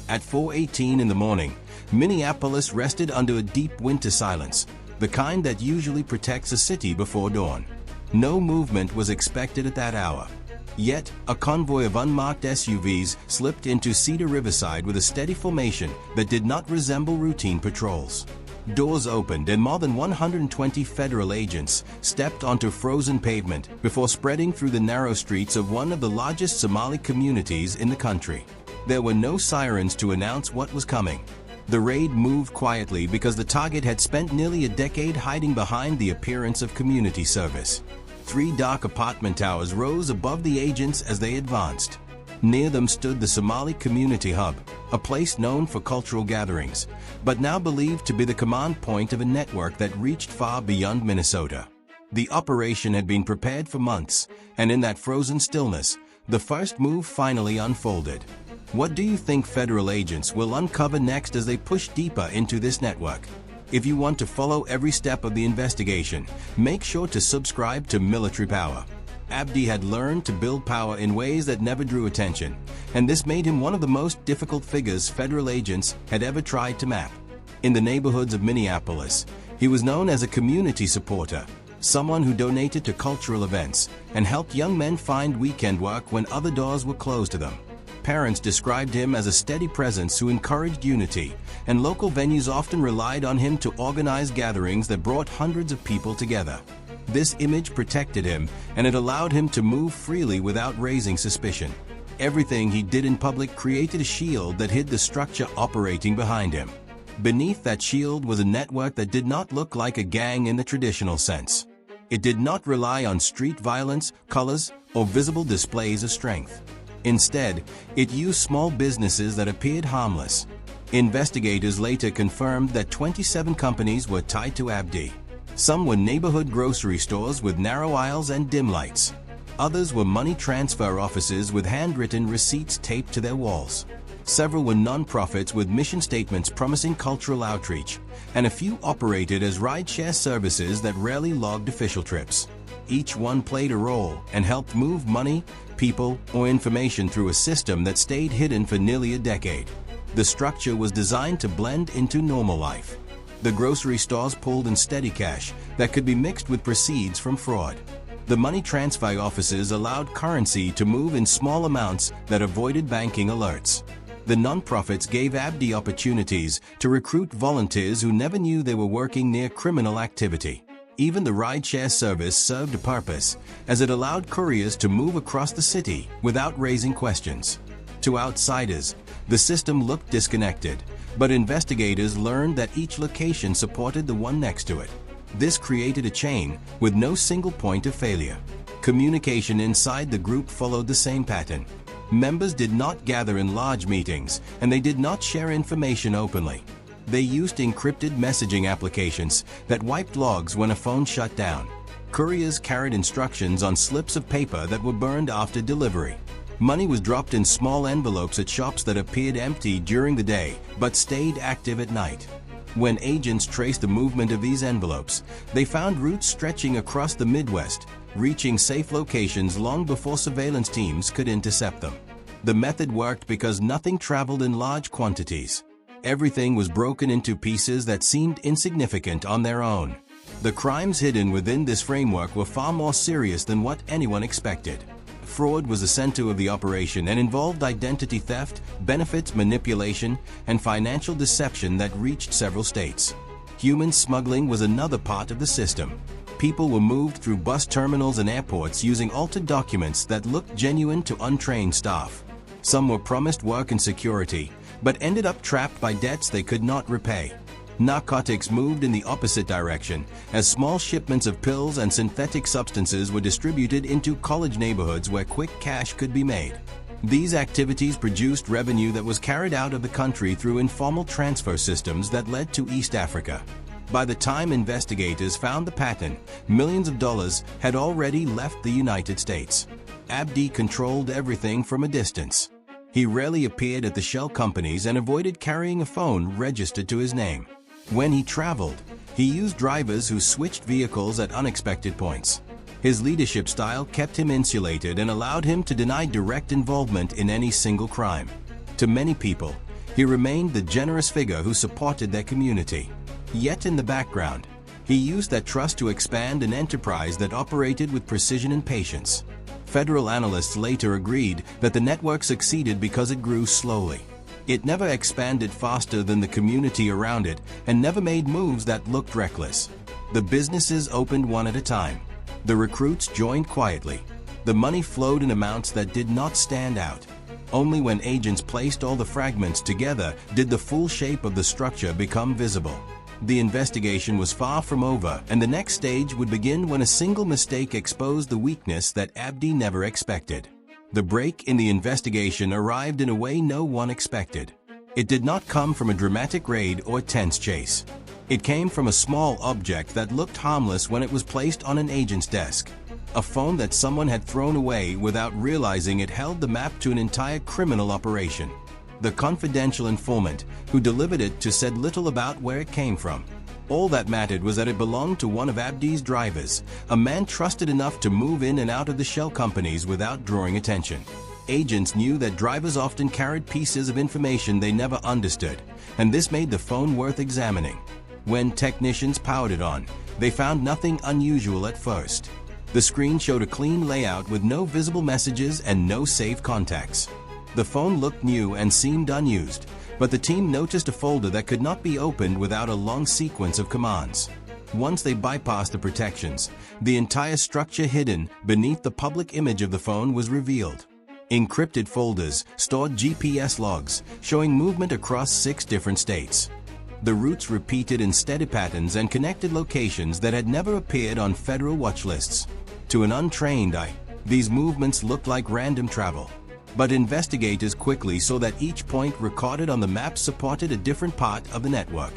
At 4:18 in the morning, Minneapolis rested under a deep winter silence, the kind that usually protects a city before dawn. No movement was expected at that hour. Yet, a convoy of unmarked SUVs slipped into Cedar Riverside with a steady formation that did not resemble routine patrols. Doors opened and more than 120 federal agents stepped onto frozen pavement before spreading through the narrow streets of one of the largest Somali communities in the country. There were no sirens to announce what was coming. The raid moved quietly because the target had spent nearly a decade hiding behind the appearance of community service. 3 dark apartment towers rose above the agents as they advanced. Near them stood the Somali Community Hub, a place known for cultural gatherings, but now believed to be the command point of a network that reached far beyond Minnesota. The operation had been prepared for months, and in that frozen stillness, the first move finally unfolded. What do you think federal agents will uncover next as they push deeper into this network? If you want to follow every step of the investigation, make sure to subscribe to Military Power. Abdi had learned to build power in ways that never drew attention, and this made him one of the most difficult figures federal agents had ever tried to map. In the neighborhoods of Minneapolis, he was known as a community supporter, someone who donated to cultural events and helped young men find weekend work when other doors were closed to them. Parents described him as a steady presence who encouraged unity, and local venues often relied on him to organize gatherings that brought hundreds of people together. This image protected him, and it allowed him to move freely without raising suspicion. Everything he did in public created a shield that hid the structure operating behind him. Beneath that shield was a network that did not look like a gang in the traditional sense. It did not rely on street violence, colors, or visible displays of strength. Instead, it used small businesses that appeared harmless. Investigators later confirmed that 27 companies were tied to Abdi. Some were neighborhood grocery stores with narrow aisles and dim lights. Others were money transfer offices with handwritten receipts taped to their walls. Several were non-profits with mission statements promising cultural outreach, and a few operated as rideshare services that rarely logged official trips. Each one played a role and helped move money, people, or information through a system that stayed hidden for nearly a decade. The structure was designed to blend into normal life. The grocery stores pulled in steady cash that could be mixed with proceeds from fraud. The money transfer offices allowed currency to move in small amounts that avoided banking alerts. The nonprofits gave Abdi opportunities to recruit volunteers who never knew they were working near criminal activity. Even the rideshare service served a purpose, as it allowed couriers to move across the city without raising questions. To outsiders, the system looked disconnected, but investigators learned that each location supported the one next to it. This created a chain with no single point of failure. Communication inside the group followed the same pattern. Members did not gather in large meetings, and they did not share information openly. They used encrypted messaging applications that wiped logs when a phone shut down. Couriers carried instructions on slips of paper that were burned after delivery. Money was dropped in small envelopes at shops that appeared empty during the day but stayed active at night. When agents traced the movement of these envelopes, they found routes stretching across the Midwest, reaching safe locations long before surveillance teams could intercept them. The method worked because nothing traveled in large quantities. Everything was broken into pieces that seemed insignificant on their own. The crimes hidden within this framework were far more serious than what anyone expected. Fraud was the center of the operation and involved identity theft, benefits manipulation, and financial deception that reached several states. Human smuggling was another part of the system. People were moved through bus terminals and airports using altered documents that looked genuine to untrained staff. Some were promised work and security, but ended up trapped by debts they could not repay. Narcotics moved in the opposite direction, as small shipments of pills and synthetic substances were distributed into college neighborhoods where quick cash could be made. These activities produced revenue that was carried out of the country through informal transfer systems that led to East Africa. By the time investigators found the pattern, millions of dollars had already left the United States. Abdi controlled everything from a distance. He rarely appeared at the shell companies and avoided carrying a phone registered to his name. When he traveled, he used drivers who switched vehicles at unexpected points. His leadership style kept him insulated and allowed him to deny direct involvement in any single crime. To many people, He remained the generous figure who supported their community. Yet in the background, he used that trust to expand an enterprise that operated with precision and patience. Federal analysts later agreed that the network succeeded because it grew slowly. It never expanded faster than the community around it and never made moves that looked reckless. The businesses opened one at a time. The recruits joined quietly. The money flowed in amounts that did not stand out. Only when agents placed all the fragments together did the full shape of the structure become visible. The investigation was far from over, and the next stage would begin when a single mistake exposed the weakness that Abdi never expected. The break in the investigation arrived in a way no one expected. It did not come from a dramatic raid or tense chase. It came from a small object that looked harmless when it was placed on an agent's desk. A phone that someone had thrown away without realizing it held the map to an entire criminal operation. The confidential informant who delivered it said little about where it came from. All that mattered was that it belonged to one of Abdi's drivers, a man trusted enough to move in and out of the shell companies without drawing attention. Agents knew that drivers often carried pieces of information they never understood, and this made the phone worth examining. When technicians powered it on, they found nothing unusual at first. The screen showed a clean layout with no visible messages and no saved contacts. The phone looked new and seemed unused, but the team noticed a folder that could not be opened without a long sequence of commands. Once they bypassed the protections, the entire structure hidden beneath the public image of the phone was revealed. Encrypted folders stored GPS logs showing movement across 6 different states. The routes repeated in steady patterns and connected locations that had never appeared on federal watch lists. To an untrained eye, these movements looked like random travel. But investigators quickly saw that each point recorded on the map supported a different part of the network.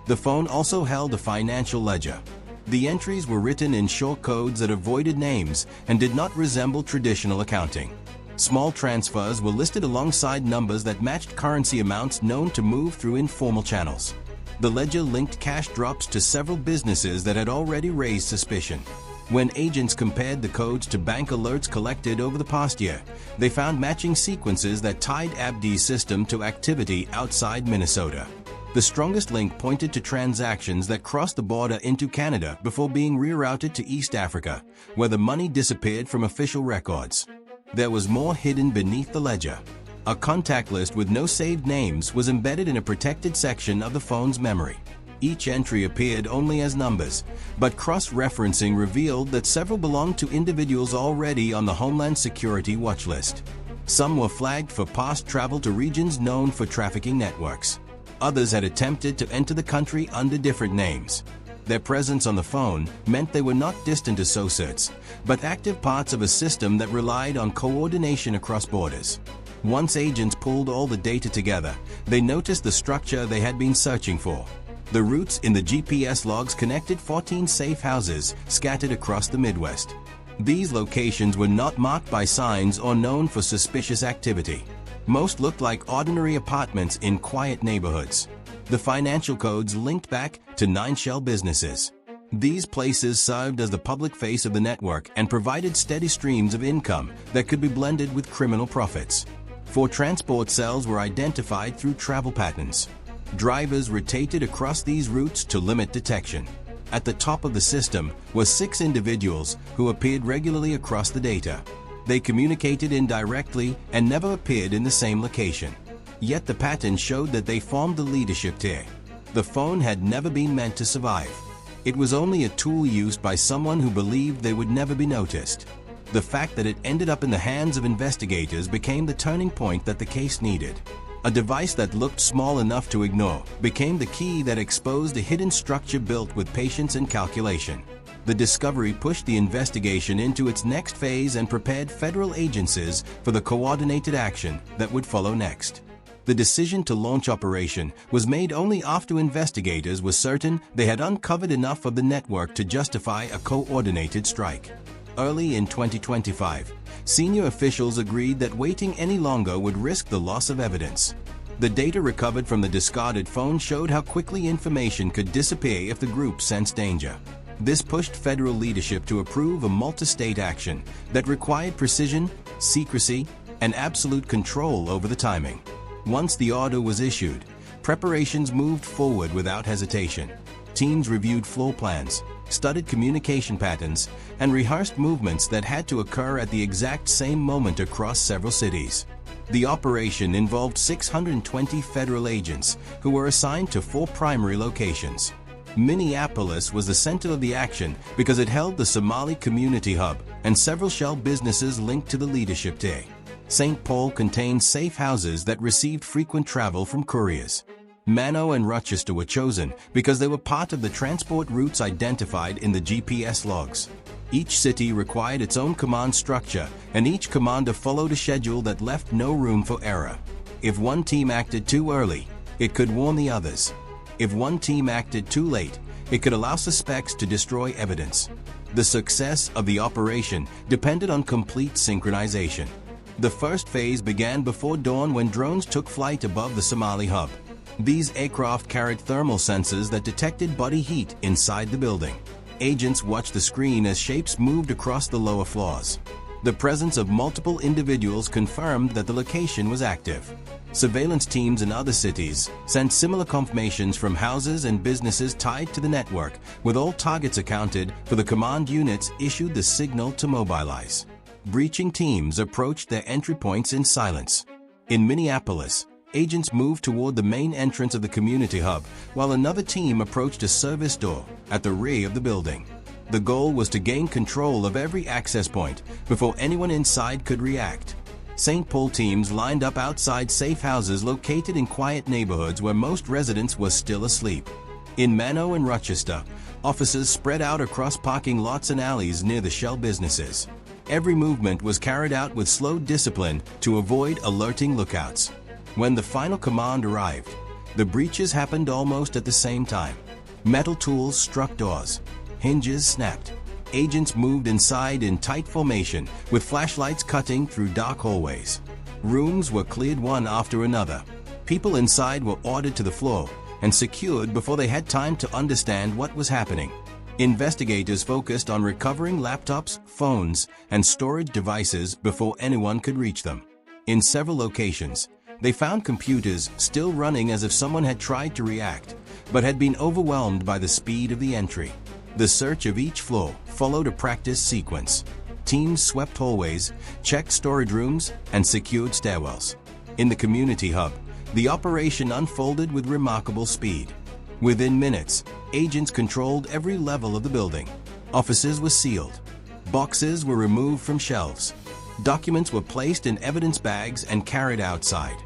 The phone also held a financial ledger. The entries were written in short codes that avoided names and did not resemble traditional accounting. Small transfers were listed alongside numbers that matched currency amounts known to move through informal channels. The ledger linked cash drops to several businesses that had already raised suspicion. When agents compared the codes to bank alerts collected over the past year, they found matching sequences that tied Abdi's system to activity outside Minnesota. The strongest link pointed to transactions that crossed the border into Canada before being rerouted to East Africa, where the money disappeared from official records. There was more hidden beneath the ledger. A contact list with no saved names was embedded in a protected section of the phone's memory. Each entry appeared only as numbers, but cross-referencing revealed that several belonged to individuals already on the Homeland Security watch list. Some were flagged for past travel to regions known for trafficking networks. Others had attempted to enter the country under different names. Their presence on the phone meant they were not distant associates, but active parts of a system that relied on coordination across borders. Once agents pulled all the data together, they noticed the structure they had been searching for. The routes in the GPS logs connected 14 safe houses scattered across the Midwest. These locations were not marked by signs or known for suspicious activity. Most looked like ordinary apartments in quiet neighborhoods. The financial codes linked back to 9 shell businesses. These places served as the public face of the network and provided steady streams of income that could be blended with criminal profits. 4 transport cells were identified through travel patterns. Drivers rotated across these routes to limit detection. At the top of the system were 6 individuals who appeared regularly across the data. They communicated indirectly and never appeared in the same location. Yet the pattern showed that they formed the leadership tier. The phone had never been meant to survive. It was only a tool used by someone who believed they would never be noticed. The fact that it ended up in the hands of investigators became the turning point that the case needed. A device that looked small enough to ignore became the key that exposed a hidden structure built with patience and calculation. The discovery pushed the investigation into its next phase and prepared federal agencies for the coordinated action that would follow next. The decision to launch operation was made only after investigators were certain they had uncovered enough of the network to justify a coordinated strike. Early in 2025, senior officials agreed that waiting any longer would risk the loss of evidence. The data recovered from the discarded phone showed how quickly information could disappear if the group sensed danger. This pushed federal leadership to approve a multi-state action that required precision, secrecy, and absolute control over the timing. Once the order was issued, preparations moved forward without hesitation. Teams reviewed floor plans, studied communication patterns, and rehearsed movements that had to occur at the exact same moment across several cities. The operation involved 620 federal agents who were assigned to 4 primary locations. Minneapolis was the center of the action because it held the Somali community hub and several shell businesses linked to the leadership day. St. Paul contained safe houses that received frequent travel from couriers. Mano and Rochester were chosen because they were part of the transport routes identified in the GPS logs. Each city required its own command structure, and each commander followed a schedule that left no room for error. If one team acted too early, it could warn the others. If one team acted too late, it could allow suspects to destroy evidence. The success of the operation depended on complete synchronization. The first phase began before dawn when drones took flight above the Somali hub. These aircraft carried thermal sensors that detected body heat inside the building. Agents watched the screen as shapes moved across the lower floors. The presence of multiple individuals confirmed that the location was active. Surveillance teams in other cities sent similar confirmations from houses and businesses tied to the network. With all targets accounted for, the command units issued the signal to mobilize. Breaching teams approached their entry points in silence. In Minneapolis, agents moved toward the main entrance of the community hub, while another team approached a service door at the rear of the building. The goal was to gain control of every access point before anyone inside could react. St. Paul teams lined up outside safe houses located in quiet neighborhoods where most residents were still asleep. In Mano and Rochester, officers spread out across parking lots and alleys near the shell businesses. Every movement was carried out with slow discipline to avoid alerting lookouts. When the final command arrived, the breaches happened almost at the same time. Metal tools struck doors. Hinges snapped. Agents moved inside in tight formation, with flashlights cutting through dark hallways. Rooms were cleared one after another. People inside were ordered to the floor and secured before they had time to understand what was happening. Investigators focused on recovering laptops, phones, and storage devices before anyone could reach them. In several locations, they found computers still running as if someone had tried to react, but had been overwhelmed by the speed of the entry. The search of each floor followed a practice sequence. Teams swept hallways, checked storage rooms, and secured stairwells. In the community hub, the operation unfolded with remarkable speed. Within minutes, agents controlled every level of the building. Offices were sealed. Boxes were removed from shelves. Documents were placed in evidence bags and carried outside.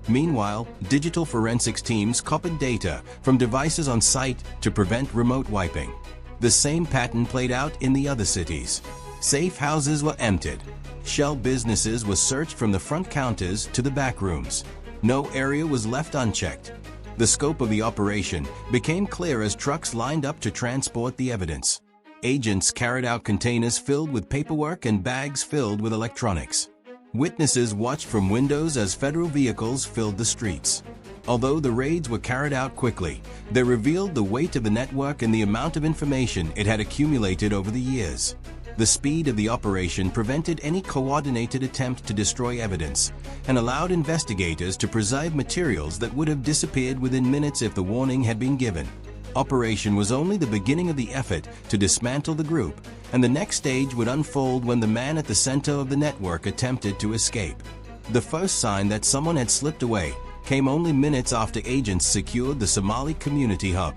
Meanwhile, digital forensics teams copied data from devices on site to prevent remote wiping. The same pattern played out in the other cities. Safe houses were emptied. Shell businesses were searched from the front counters to the back rooms. No area was left unchecked. The scope of the operation became clear as trucks lined up to transport the evidence. Agents carried out containers filled with paperwork and bags filled with electronics. Witnesses watched from windows as federal vehicles filled the streets. Although the raids were carried out quickly, they revealed the weight of the network and the amount of information it had accumulated over the years. The speed of the operation prevented any coordinated attempt to destroy evidence and allowed investigators to preserve materials that would have disappeared within minutes if the warning had been given. Operation was only the beginning of the effort to dismantle the group, and the next stage would unfold when the man at the center of the network attempted to escape. The first sign that someone had slipped away came only minutes after agents secured the Somali community hub.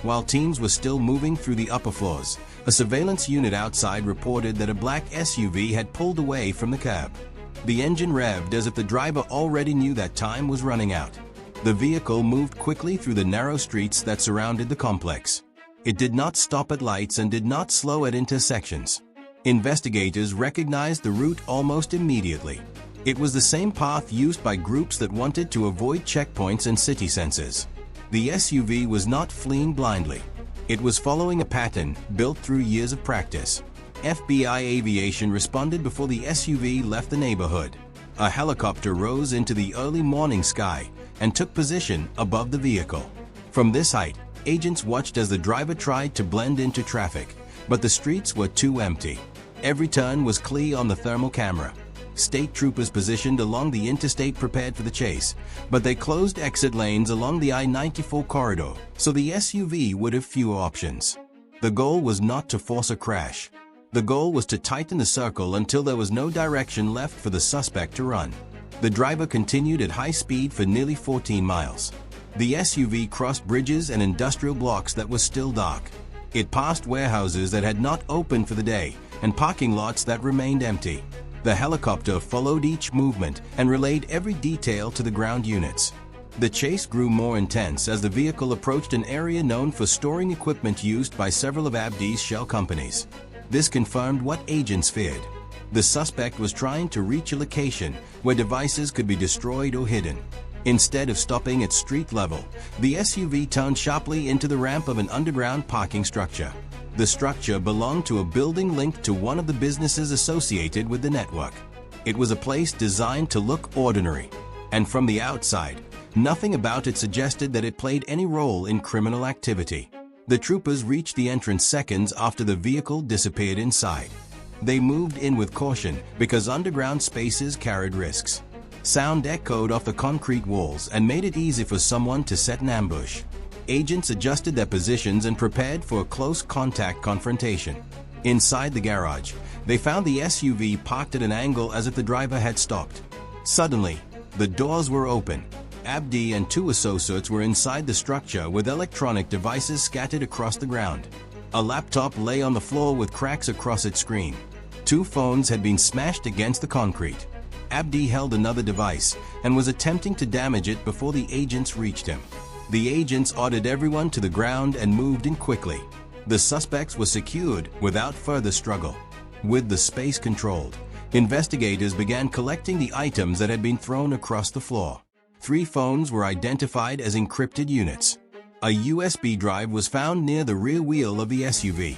While teams were still moving through the upper floors, a surveillance unit outside reported that a black SUV had pulled away from the cab. The engine revved as if the driver already knew that time was running out. The vehicle moved quickly through the narrow streets that surrounded the complex. It did not stop at lights and did not slow at intersections. Investigators recognized the route almost immediately. It was the same path used by groups that wanted to avoid checkpoints and city sensors. The SUV was not fleeing blindly. It was following a pattern built through years of practice. FBI aviation responded before the SUV left the neighborhood. A helicopter rose into the early morning sky and took position above the vehicle. From this height, agents watched as the driver tried to blend into traffic, but the streets were too empty. Every turn was clear on the thermal camera. State troopers positioned along the interstate prepared for the chase, but they closed exit lanes along the I-94 corridor, so the SUV would have fewer options. The goal was not to force a crash. The goal was to tighten the circle until there was no direction left for the suspect to run. The driver continued at high speed for nearly 14 miles. The SUV crossed bridges and industrial blocks that were still dark. It passed warehouses that had not opened for the day and parking lots that remained empty. The helicopter followed each movement and relayed every detail to the ground units. The chase grew more intense as the vehicle approached an area known for storing equipment used by several of Abdi's shell companies. This confirmed what agents feared. The suspect was trying to reach a location where devices could be destroyed or hidden. Instead of stopping at street level, the SUV turned sharply into the ramp of an underground parking structure. The structure belonged to a building linked to one of the businesses associated with the network. It was a place designed to look ordinary, and from the outside, nothing about it suggested that it played any role in criminal activity. The troopers reached the entrance seconds after the vehicle disappeared inside. They moved in with caution because underground spaces carried risks. Sound echoed off the concrete walls and made it easy for someone to set an ambush. Agents adjusted their positions and prepared for a close contact confrontation. Inside the garage, they found the SUV parked at an angle as if the driver had stopped. Suddenly, the doors were open. Abdi and two associates were inside the structure with electronic devices scattered across the ground. A laptop lay on the floor with cracks across its screen. Two phones had been smashed against the concrete. Abdi held another device and was attempting to damage it before the agents reached him. The agents ordered everyone to the ground and moved in quickly. The suspects were secured without further struggle. With the space controlled, investigators began collecting the items that had been thrown across the floor. 3 phones were identified as encrypted units. A USB drive was found near the rear wheel of the SUV.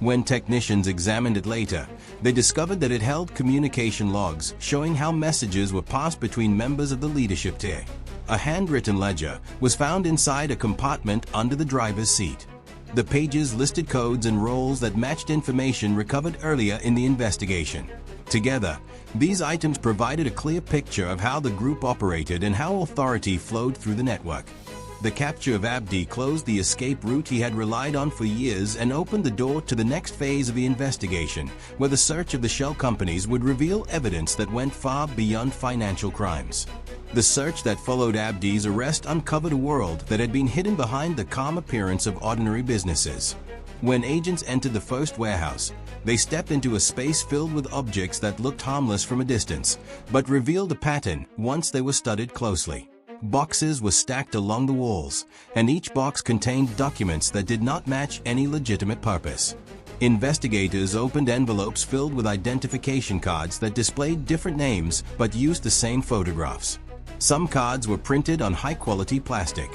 When technicians examined it later, they discovered that it held communication logs showing how messages were passed between members of the leadership tier. A handwritten ledger was found inside a compartment under the driver's seat. The pages listed codes and roles that matched information recovered earlier in the investigation. Together, these items provided a clear picture of how the group operated and how authority flowed through the network. The capture of Abdi closed the escape route he had relied on for years and opened the door to the next phase of the investigation, where the search of the shell companies would reveal evidence that went far beyond financial crimes. The search that followed Abdi's arrest uncovered a world that had been hidden behind the calm appearance of ordinary businesses. When agents entered the first warehouse, they stepped into a space filled with objects that looked harmless from a distance, but revealed a pattern once they were studied closely. Boxes were stacked along the walls, and each box contained documents that did not match any legitimate purpose. Investigators opened envelopes filled with identification cards that displayed different names but used the same photographs. Some cards were printed on high-quality plastic.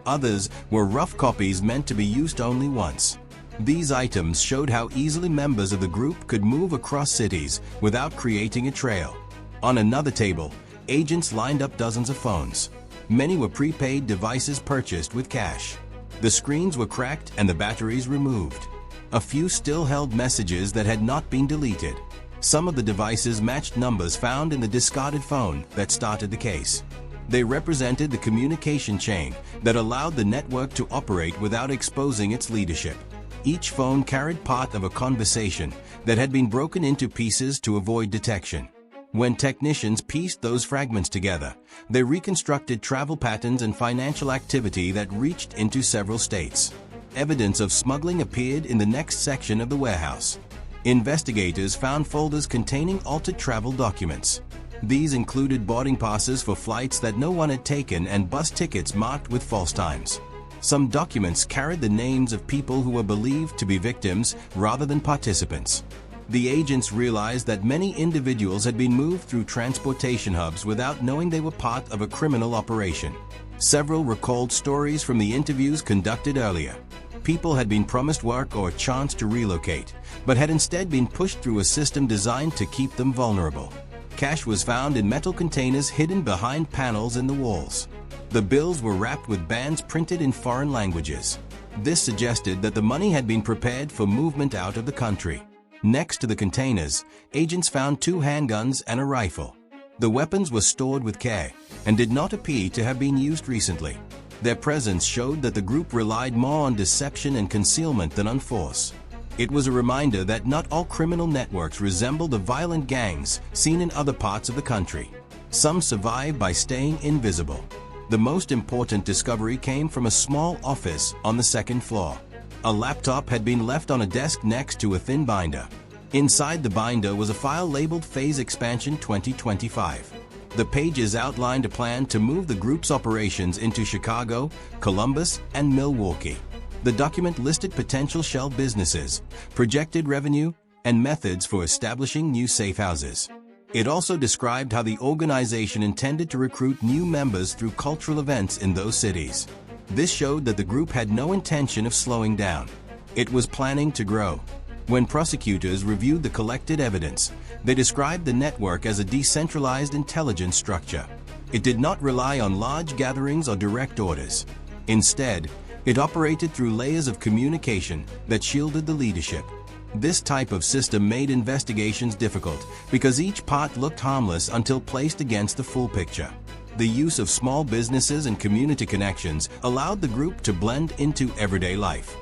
Others were rough copies meant to be used only once. These items showed how easily members of the group could move across cities without creating a trail. On another table, agents lined up dozens of phones. Many were prepaid devices purchased with cash. The screens were cracked and the batteries removed. A few still held messages that had not been deleted. Some of the devices matched numbers found in the discarded phone that started the case. They represented the communication chain that allowed the network to operate without exposing its leadership. Each phone carried part of a conversation that had been broken into pieces to avoid detection. When technicians pieced those fragments together, they reconstructed travel patterns and financial activity that reached into several states. Evidence of smuggling appeared in the next section of the warehouse. Investigators found folders containing altered travel documents. These included boarding passes for flights that no one had taken and bus tickets marked with false times. Some documents carried the names of people who were believed to be victims rather than participants. The agents realized that many individuals had been moved through transportation hubs without knowing they were part of a criminal operation. Several recalled stories from the interviews conducted earlier. People had been promised work or a chance to relocate, but had instead been pushed through a system designed to keep them vulnerable. Cash was found in metal containers hidden behind panels in the walls. The bills were wrapped with bands printed in foreign languages. This suggested that the money had been prepared for movement out of the country. Next to the containers, agents found 2 handguns and a rifle. The weapons were stored with care and did not appear to have been used recently. Their presence showed that the group relied more on deception and concealment than on force. It was a reminder that not all criminal networks resemble the violent gangs seen in other parts of the country. Some survive by staying invisible. The most important discovery came from a small office on the 2nd floor. A laptop had been left on a desk next to a thin binder. Inside the binder was a file labeled Phase Expansion 2025. The pages outlined a plan to move the group's operations into Chicago, Columbus, and Milwaukee. The document listed potential shell businesses, projected revenue, and methods for establishing new safe houses. It also described how the organization intended to recruit new members through cultural events in those cities. This showed that the group had no intention of slowing down. It was planning to grow. When prosecutors reviewed the collected evidence, they described the network as a decentralized intelligence structure. It did not rely on large gatherings or direct orders. Instead, it operated through layers of communication that shielded the leadership. This type of system made investigations difficult because each part looked harmless until placed against the full picture. The use of small businesses and community connections allowed the group to blend into everyday life.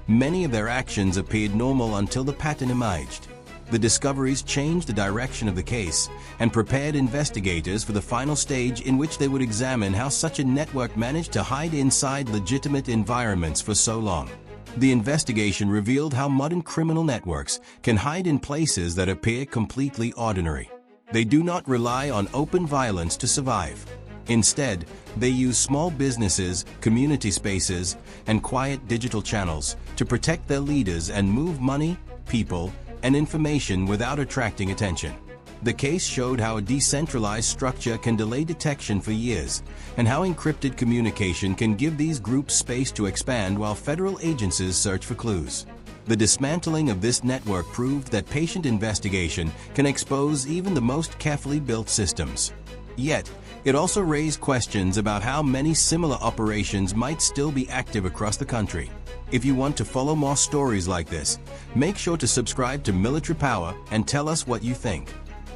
Many of their actions appeared normal until the pattern emerged. The discoveries changed the direction of the case and prepared investigators for the final stage in which they would examine how such a network managed to hide inside legitimate environments for so long. The investigation revealed how modern criminal networks can hide in places that appear completely ordinary. They do not rely on open violence to survive. Instead, they use small businesses, community spaces, and quiet digital channels to protect their leaders and move money, people, and information without attracting attention. The case showed how a decentralized structure can delay detection for years, and how encrypted communication can give these groups space to expand while federal agencies search for clues. The dismantling of this network proved that patient investigation can expose even the most carefully built systems. Yet, it also raised questions about how many similar operations might still be active across the country. If you want to follow more stories like this, make sure to subscribe to Military Power and tell us what you think.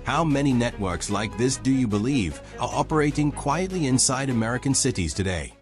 How many networks like this do you believe are operating quietly inside American cities today?